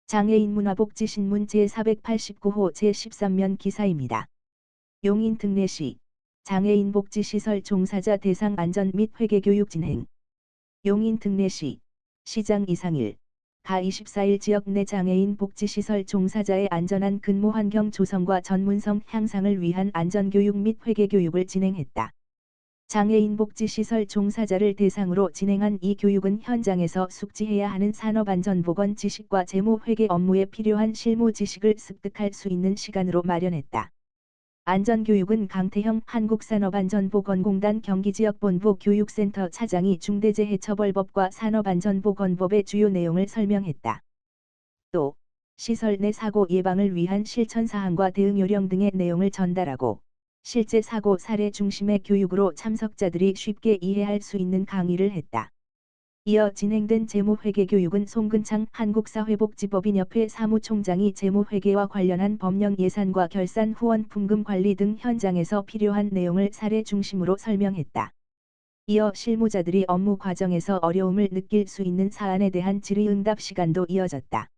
장애인 문화복지신문 제489호 제13면 기사입니다. 용인 특례시 장애인 복지시설 종사자 대상 안전 및 회계교육 진행. 용인 특례시 시장 이상일 가 24일 지역 내 장애인 복지시설 종사자의 안전한 근무 환경 조성과 전문성 향상을 위한 안전교육 및 회계교육을 진행했다. 장애인 복지시설 종사자를 대상으로 진행한 이 교육은 현장에서 숙지해야 하는 산업안전보건 지식과 재무회계 업무에 필요한 실무 지식을 습득할 수 있는 시간으로 마련했다. 안전교육은 강태형 한국산업안전보건공단 경기지역본부 교육센터 차장이 중대재해처벌법과 산업안전보건법의 주요 내용을 설명했다. 또 시설 내 사고 예방을 위한 실천사항과 대응요령 등의 내용을 전달하고 실제 사고 사례 중심의 교육으로 참석자들이 쉽게 이해할 수 있는 강의를 했다. 이어 진행된 재무회계교육은 송근창 한국사회복지법인협회 사무총장이 재무회계와 관련한 법령 예산과 결산 후원 품금 관리 등 현장에서 필요한 내용을 사례 중심으로 설명했다. 이어 실무자들이 업무 과정에서 어려움을 느낄 수 있는 사안에 대한 질의응답 시간도 이어졌다.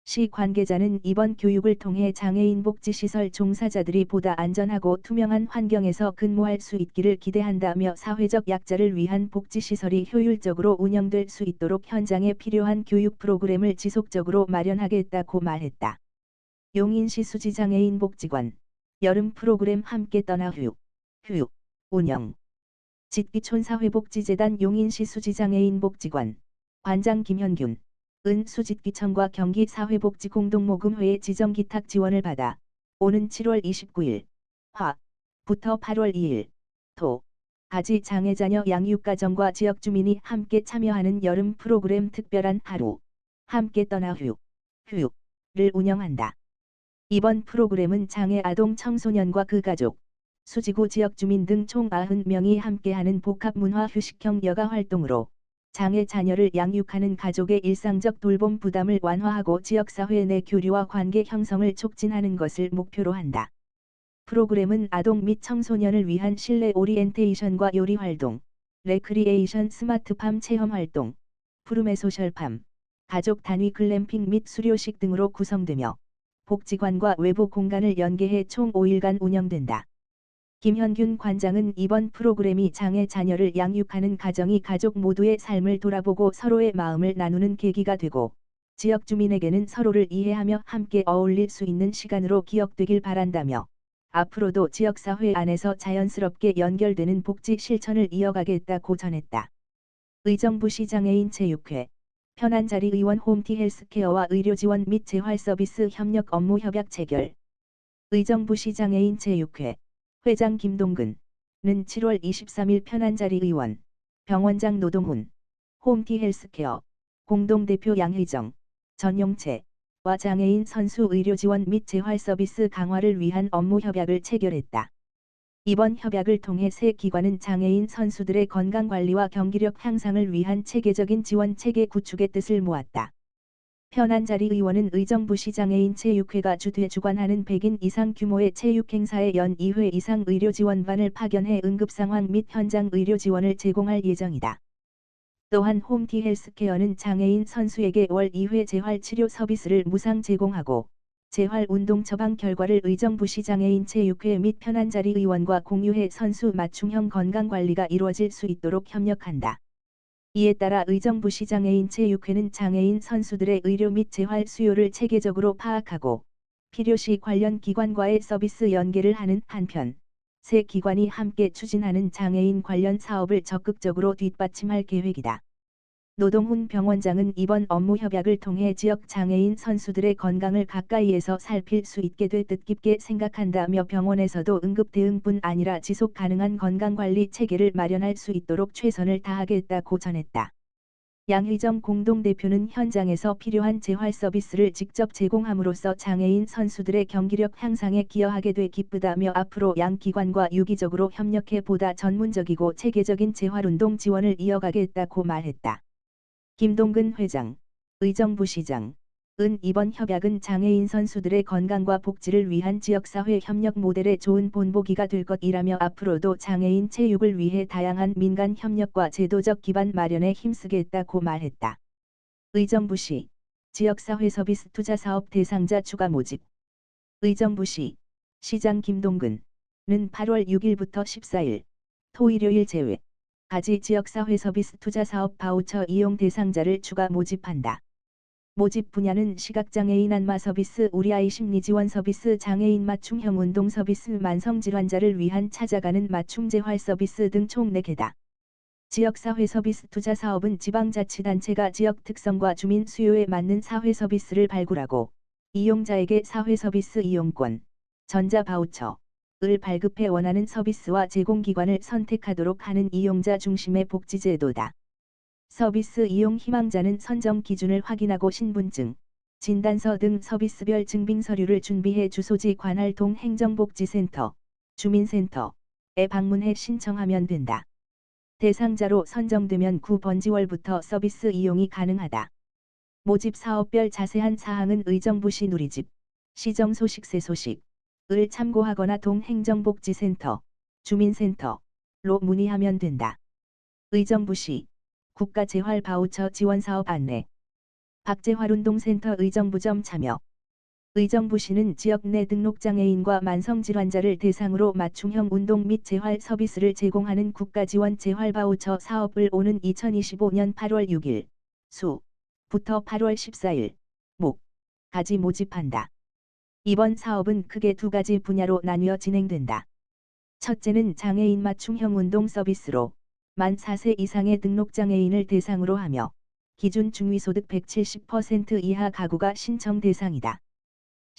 시 관계자는 이번 교육을 통해 장애인 복지시설 종사자들이 보다 안전하고 투명한 환경에서 근무할 수 있기를 기대한다며 사회적 약자를 위한 복지시설이 효율적으로 운영될 수 있도록 현장에 필요한 교육 프로그램을 지속적으로 마련하겠다고 말했다. 용인시 수지장애인 복지관 여름 프로그램 함께 떠나 휴 운영 짓기촌사회복지재단 용인시 수지장애인 복지관 관장 김현균 수짓기청과 경기사회복지공동모금회의 지정기탁 지원을 받아 오는 7월 29일 부터 8월 2일 까지 장애자녀 양육가정과 지역주민이 함께 참여하는 여름 프로그램 특별한 하루 함께 떠나 휴를 운영한다. 이번 프로그램은 장애 아동 청소년과 그 가족, 수지구 지역주민 등 총 90명이 함께하는 복합문화 휴식형 여가 활동으로 장애 자녀를 양육하는 가족의 일상적 돌봄 부담을 완화하고 지역사회 내 교류와 관계 형성을 촉진하는 것을 목표로 한다. 프로그램은 아동 및 청소년을 위한 실내 오리엔테이션과 요리 활동, 레크리에이션 스마트팜 체험 활동, 푸르메 소셜팜, 가족 단위 글램핑 및 수료식 등으로 구성되며 복지관과 외부 공간을 연계해 총 5일간 운영된다. 김현균 관장은 이번 프로그램이 장애 자녀를 양육하는 가정이 가족 모두의 삶을 돌아보고 서로의 마음을 나누는 계기가 되고 지역 주민에게는 서로를 이해하며 함께 어울릴 수 있는 시간으로 기억되길 바란다며 앞으로도 지역사회 안에서 자연스럽게 연결되는 복지 실천을 이어가겠다고 전했다. 의정부시 장애인 체육회 편한자리 의원 홈티 헬스케어와 의료지원 및 재활서비스 협력 업무 협약 체결. 의정부시 장애인 체육회 회장 김동근은 7월 23일 편한자리 의원, 병원장 노동훈, 홈티 헬스케어, 공동대표 양희정, 전용채와 장애인 선수 의료지원 및 재활서비스 강화를 위한 업무 협약을 체결했다. 이번 협약을 통해 세 기관은 장애인 선수들의 건강관리와 경기력 향상을 위한 체계적인 지원 체계 구축의 뜻을 모았다. 편한자리 의원은 의정부시 장애인 체육회가 주관하는 100인 이상 규모의 체육행사에 연 2회 이상 의료지원반을 파견해 응급상황 및 현장 의료지원을 제공할 예정이다. 또한 홈티 헬스케어는 장애인 선수에게 월 2회 재활치료 서비스를 무상 제공하고 재활운동 처방 결과를 의정부시 장애인 체육회 및 편한자리 의원과 공유해 선수 맞춤형 건강관리가 이루어질 수 있도록 협력한다. 이에 따라 의정부시 장애인 체육회는 장애인 선수들의 의료 및 재활 수요를 체계적으로 파악하고 필요시 관련 기관과의 서비스 연계를 하는 한편 세 기관이 함께 추진하는 장애인 관련 사업을 적극적으로 뒷받침할 계획이다. 노동훈 병원장은 이번 업무 협약을 통해 지역 장애인 선수들의 건강을 가까이에서 살필 수 있게 돼 뜻깊게 생각한다며 병원에서도 응급 대응뿐 아니라 지속 가능한 건강관리 체계를 마련할 수 있도록 최선을 다하겠다고 전했다. 양희정 공동대표는 현장에서 필요한 재활 서비스를 직접 제공함으로써 장애인 선수들의 경기력 향상에 기여하게 돼 기쁘다며 앞으로 양 기관과 유기적으로 협력해 보다 전문적이고 체계적인 재활운동 지원을 이어가겠다고 말했다. 김동근 회장, 의정부시장, 이번 협약은 장애인 선수들의 건강과 복지를 위한 지역사회 협력 모델의 좋은 본보기가 될 것이라며 앞으로도 장애인 체육을 위해 다양한 민간 협력과 제도적 기반 마련에 힘쓰겠다고 말했다. 의정부시 지역사회 서비스 투자 사업 대상자 추가 모집. 의정부시 시장 김동근은 8월 6일부터 14일 토일요일 제외 가지 지역사회 서비스 투자 사업 바우처 이용 대상자를 추가 모집한다. 모집 분야는 시각장애인 안마 서비스, 우리 아이 심리 지원 서비스, 장애인 맞춤형 운동 서비스, 만성질환자를 위한 찾아가는 맞춤 재활 서비스 등 총 4개다. 지역사회 서비스 투자 사업은 지방자치단체가 지역 특성과 주민 수요에 맞는 사회 서비스를 발굴하고 이용자에게 사회 서비스 이용권, 전자 바우처를 발급해 원하는 서비스와 제공기관을 선택하도록 하는 이용자 중심의 복지제도다. 서비스 이용 희망자는 선정 기준을 확인하고 신분증, 진단서 등 서비스별 증빙 서류를 준비해 주소지 관할 동행정복지센터, 주민센터에 방문해 신청하면 된다. 대상자로 선정되면 구번지월부터 서비스 이용이 가능하다. 모집 사업별 자세한 사항은 의정부시 누리집, 시정소식세 소식을 참고하거나 동행정복지센터, 주민센터로 문의하면 된다. 의정부시 국가재활 바우처 지원사업 안내. 박재활운동센터 의정부점 참여. 의정부시는 지역 내 등록장애인과 만성질환자를 대상으로 맞춤형 운동 및 재활 서비스를 제공하는 국가지원 재활 바우처 사업을 오는 2025년 8월 6일 수부터 8월 14일 목까지 모집한다. 이번 사업은 크게 2가지 분야로 나뉘어 진행된다. 첫째는 장애인 맞춤형 운동 서비스로 만 4세 이상의 등록장애인을 대상으로 하며 기준 중위소득 170% 이하 가구가 신청 대상이다.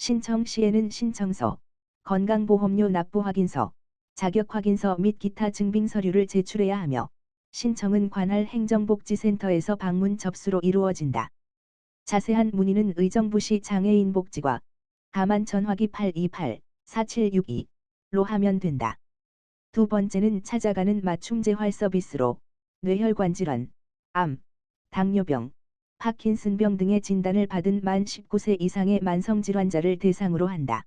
신청 시에는 신청서, 건강보험료 납부 확인서, 자격 확인서 및 기타 증빙 서류를 제출해야 하며 신청은 관할 행정복지센터에서 방문 접수로 이루어진다. 자세한 문의는 의정부시 장애인복지과 가만 전화기 828-4762로 하면 된다. 두 번째는 찾아가는 맞춤 재활 서비스로 뇌혈관 질환, 암, 당뇨병, 파킨슨병 등의 진단을 받은 만 19세 이상의 만성질환자를 대상으로 한다.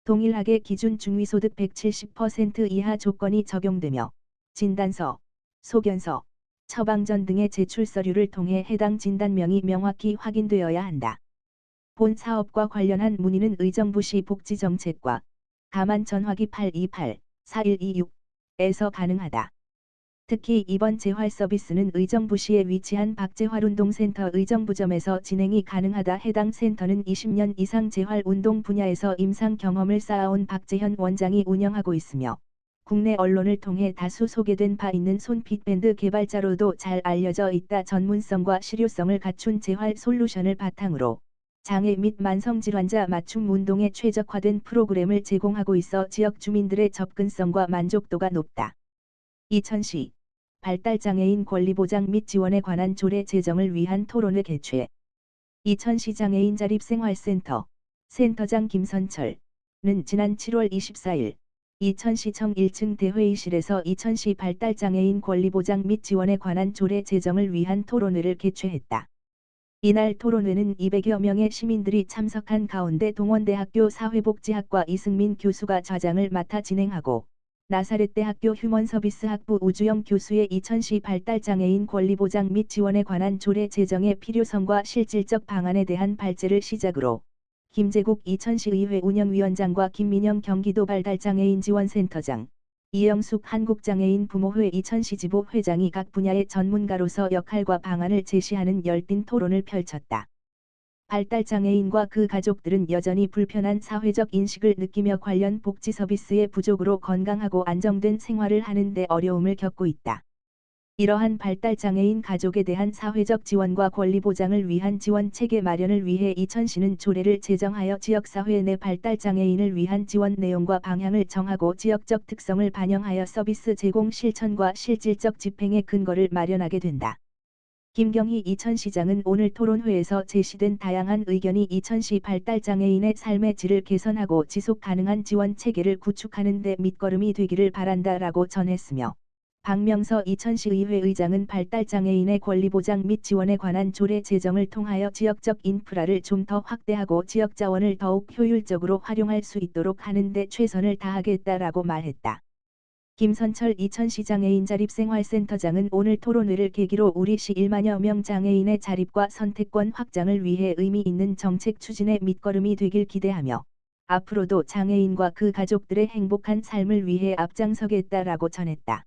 동일하게 기준 중위소득 170% 이하 조건이 적용되며 진단서, 소견서, 처방전 등의 제출 서류를 통해 해당 진단명이 명확히 확인되어야 한다. 본 사업과 관련한 문의는 의정부시 복지정책과 가만 전화기 828-4126에서 가능하다. 특히 이번 재활 서비스는 의정부시에 위치한 박재활운동센터 의정부점에서 진행이 가능하다. 해당 센터는 20년 이상 재활운동 분야에서 임상 경험을 쌓아온 박재현 원장이 운영하고 있으며 국내 언론을 통해 다수 소개된 바 있는 손핏밴드 개발자로도 잘 알려져 있다. 전문성과 실효성을 갖춘 재활 솔루션을 바탕으로 장애 및 만성질환자 맞춤 운동에 최적화된 프로그램을 제공하고 있어 지역 주민들의 접근성과 만족도가 높다. 이천시 발달장애인 권리보장 및 지원에 관한 조례 제정을 위한 토론회 개최. 이천시 장애인 자립생활센터 센터장 김선철은 지난 7월 24일 이천시청 1층 대회의실에서 이천시 발달장애인 권리보장 및 지원에 관한 조례 제정을 위한 토론회를 개최했다. 이날 토론회는 200여 명의 시민들이 참석한 가운데 동원대학교 사회복지학과 이승민 교수가 좌장을 맡아 진행하고 나사렛대학교 휴먼서비스학부 우주영 교수의 이천시 발달장애인 권리보장 및 지원에 관한 조례 제정의 필요성과 실질적 방안에 대한 발제를 시작으로 김재국 이천시의회 운영위원장과 김민영 경기도 발달장애인 지원센터장, 이영숙 한국장애인 부모회 이천시지부 회장이 각 분야의 전문가로서 역할과 방안을 제시하는 열띤 토론을 펼쳤다. 발달장애인과 그 가족들은 여전히 불편한 사회적 인식을 느끼며 관련 복지 서비스의 부족으로 건강하고 안정된 생활을 하는 데 어려움을 겪고 있다. 이러한 발달장애인 가족에 대한 사회적 지원과 권리 보장을 위한 지원 체계 마련을 위해 이천시는 조례를 제정하여 지역사회 내 발달장애인을 위한 지원 내용과 방향을 정하고 지역적 특성을 반영하여 서비스 제공 실천과 실질적 집행의 근거를 마련하게 된다. 김경희 이천시장은 오늘 토론회에서 제시된 다양한 의견이 이천시 발달장애인의 삶의 질을 개선하고 지속 가능한 지원 체계를 구축하는 데 밑거름이 되기를 바란다라고 전했으며 박명서 이천시의회 의장은 발달장애인의 권리보장 및 지원에 관한 조례 제정을 통하여 지역적 인프라를 좀 더 확대하고 지역 자원을 더욱 효율적으로 활용할 수 있도록 하는 데 최선을 다하겠다라고 말했다. 김선철 이천시 장애인 자립생활센터장은 오늘 토론회를 계기로 우리시 1만여 명 장애인의 자립과 선택권 확장을 위해 의미 있는 정책 추진의 밑거름이 되길 기대하며 앞으로도 장애인과 그 가족들의 행복한 삶을 위해 앞장서겠다라고 전했다.